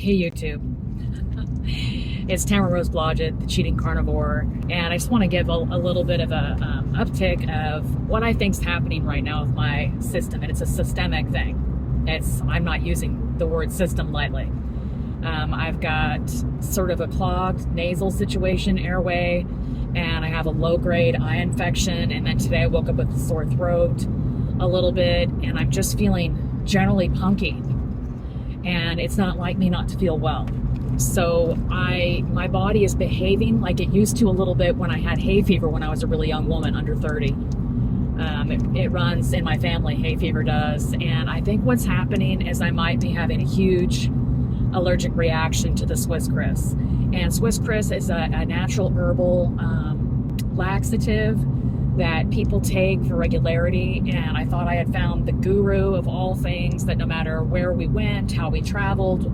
Hey YouTube, it's Tamara Blodgett, the cheating carnivore, and I just want to give a little bit of a uptick of what I think's happening right now with my system, and it's a systemic thing. I'm not using the word system lightly. I've got sort of a clogged nasal situation, airway, and I have a low-grade eye infection, and then today I woke up with a sore throat a little bit, and I'm just feeling generally punky. And it's not like me not to feel well. So my body is behaving like it used to a little bit when I had hay fever when I was a really young woman, under 30. It runs in my family, hay fever does. And I think what's happening is I might be having a huge allergic reaction to the Swiss Chris. And Swiss Chris is a natural herbal laxative that people take for regularity, and I thought I had found the guru of all things, that no matter where we went, how we traveled,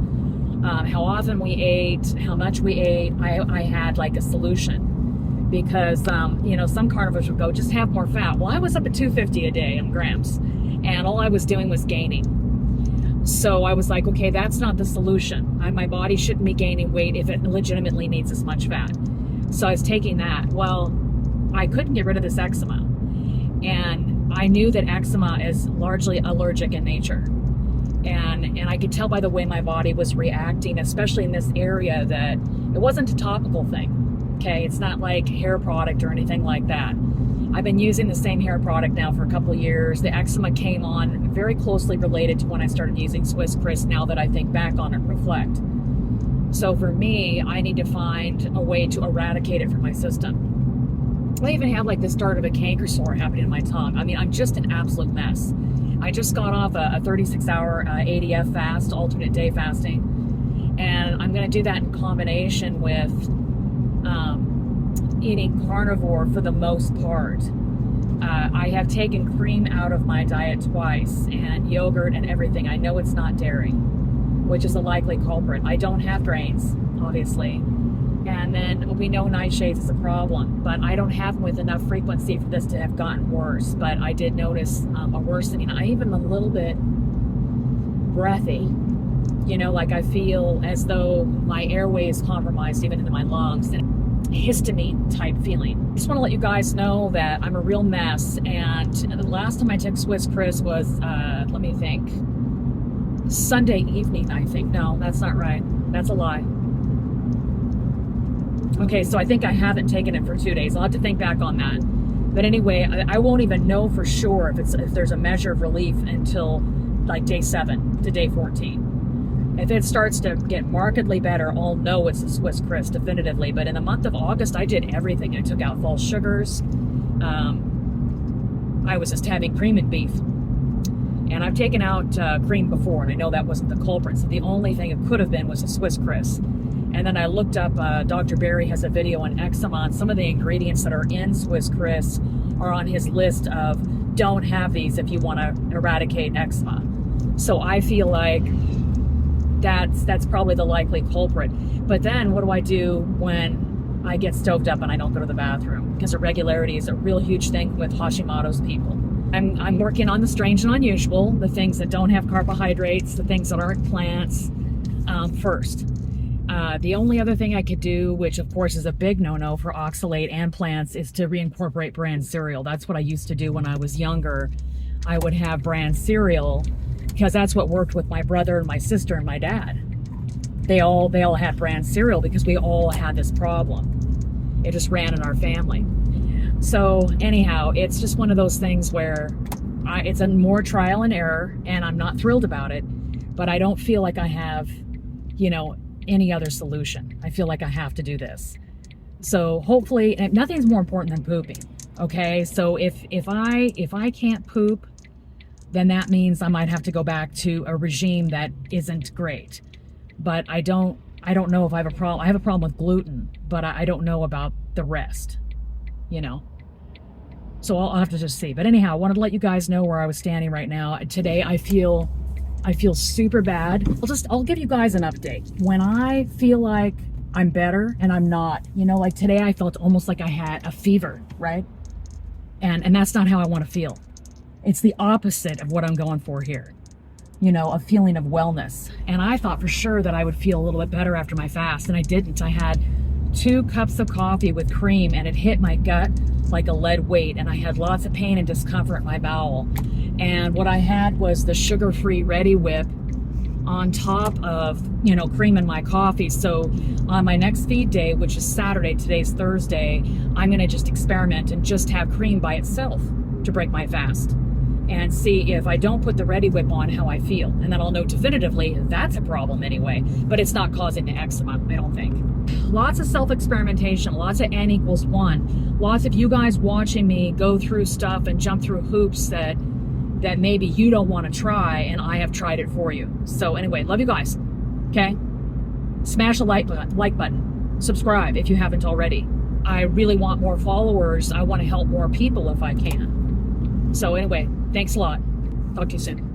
how often we ate, how much we ate, I had like a solution. Because some carnivores would go, just have more fat. Well, I was up at 250 a day in grams, and all I was doing was gaining. So I was like, okay, that's not the solution. My body shouldn't be gaining weight if it legitimately needs this much fat. So I was taking that. Well, I couldn't get rid of this eczema, and I knew that eczema is largely allergic in nature, and I could tell by the way my body was reacting, especially in this area, that it wasn't a topical thing. Okay, it's not like hair product or anything like that. I've been using the same hair product now for a couple of years. The eczema came on very closely related to when I started using Swiss Chris, now that I think back on it and reflect. So for me, I need to find a way to eradicate it from my system. I even have like the start of a canker sore happening in my tongue. I mean, I'm just an absolute mess. I just got off a 36-hour ADF fast, alternate day fasting, and I'm going to do that in combination with eating carnivore for the most part. I have taken cream out of my diet twice, and yogurt and everything. I know it's not dairy, which is a likely culprit. I don't have grains, obviously. And then we know nightshades is a problem, but I don't have them with enough frequency for this to have gotten worse. But I did notice a worsening. I even a little bit breathy, like I feel as though my airway is compromised even into my lungs, and histamine type feeling. I just want to let you guys know that I'm a real mess. And the last time I took Swiss Chris was, let me think, Sunday evening, I think. No, that's not right. That's a lie. Okay, so I think I haven't taken it for 2 days. I'll have to think back on that. But anyway, I won't even know for sure if there's a measure of relief until like day 7 to day 14. If it starts to get markedly better, I'll know it's the Swiss Chris definitively. But in the month of August, I did everything. I took out false sugars. I was just having cream and beef. And I've taken out cream before, and I know that wasn't the culprit. So the only thing it could have been was a Swiss Chris. And then I looked up, Dr. Barry has a video on eczema, and some of the ingredients that are in Swiss Chris are on his list of don't have these if you want to eradicate eczema. So I feel like that's probably the likely culprit. But then what do I do when I get stoved up and I don't go to the bathroom? Because irregularity is a real huge thing with Hashimoto's people. I'm working on the strange and unusual, the things that don't have carbohydrates, the things that aren't plants, first. The only other thing I could do, which of course is a big no-no for oxalate and plants, is to reincorporate bran cereal. That's what I used to do when I was younger. I would have bran cereal because that's what worked with my brother and my sister and my dad. They all had bran cereal because we all had this problem. It just ran in our family. So anyhow, it's just one of those things where it's a more trial and error, and I'm not thrilled about it, but I don't feel like I have, any other solution. I feel like I have to do this. So hopefully, nothing's more important than pooping. Okay, so if I can't poop, then that means I might have to go back to a regime that isn't great. But I don't know if I have a problem. I have a problem with gluten, but I don't know about the rest. So I'll have to just see. But anyhow, I wanted to let you guys know where I was standing right now. Today I feel super bad. I'll give you guys an update. When I feel like I'm better and I'm not, like today I felt almost like I had a fever, right? And that's not how I want to feel. It's the opposite of what I'm going for here. a feeling of wellness. And I thought for sure that I would feel a little bit better after my fast, and I didn't. I had 2 cups of coffee with cream, and it hit my gut like a lead weight, and I had lots of pain and discomfort in my bowel. And what I had was the sugar-free Ready Whip on top of, cream in my coffee. So on my next feed day, which is Saturday, today's Thursday, I'm going to just experiment and just have cream by itself to break my fast and see if I don't put the Ready Whip on how I feel. And then I'll know definitively that's a problem anyway, but it's not causing the eczema, I don't think. Lots of self-experimentation, lots of N equals 1, lots of you guys watching me go through stuff and jump through hoops that maybe you don't want to try, and I have tried it for you. So anyway, love you guys, okay? Smash the like button, subscribe if you haven't already. I really want more followers. I want to help more people if I can. So anyway, thanks a lot. Talk to you soon.